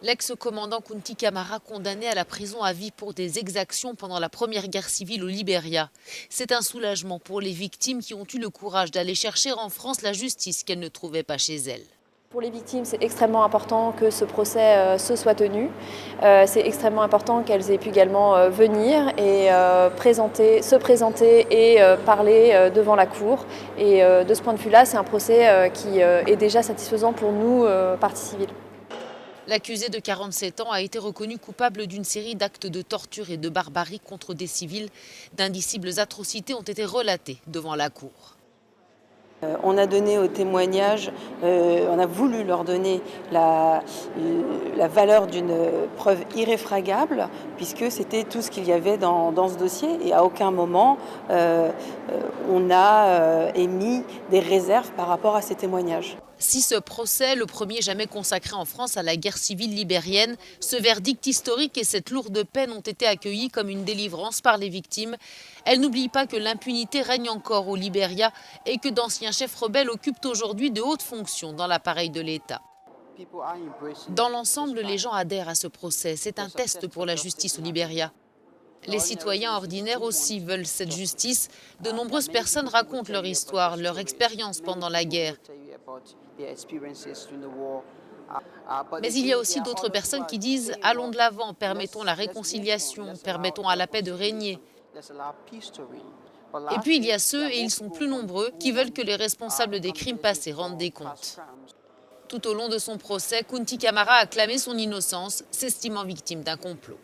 L'ex-commandant Kunti Kamara condamné à la prison à vie pour des exactions pendant la première guerre civile au Libéria. C'est un soulagement pour les victimes qui ont eu le courage d'aller chercher en France la justice qu'elles ne trouvaient pas chez elles. Pour les victimes, c'est extrêmement important que ce procès se soit tenu. C'est extrêmement important qu'elles aient pu également venir et se présenter et parler devant la cour. Et de ce point de vue-là, c'est un procès qui est déjà satisfaisant pour nous, partie civile. L'accusé de 47 ans a été reconnu coupable d'une série d'actes de torture et de barbarie contre des civils. D'indicibles atrocités ont été relatées devant la cour. On a donné aux témoignages, on a voulu leur donner la valeur d'une preuve irréfragable, puisque c'était tout ce qu'il y avait dans ce dossier. Et à aucun moment, on a émis des réserves par rapport à ces témoignages. Si ce procès, le premier jamais consacré en France à la guerre civile libérienne, ce verdict historique et cette lourde peine ont été accueillis comme une délivrance par les victimes, elles n'oublient pas que l'impunité règne encore au Libéria et que d'anciens chefs rebelles occupent aujourd'hui de hautes fonctions dans l'appareil de l'État. Dans l'ensemble, les gens adhèrent à ce procès. C'est un test pour la justice au Libéria. Les citoyens ordinaires aussi veulent cette justice. De nombreuses personnes racontent leur histoire, leur expérience pendant la guerre. Mais il y a aussi d'autres personnes qui disent « allons de l'avant, permettons la réconciliation, permettons à la paix de régner ». Et puis il y a ceux, et ils sont plus nombreux, qui veulent que les responsables des crimes passés rendent des comptes. Tout au long de son procès, Kunti Kamara a clamé son innocence, s'estimant victime d'un complot.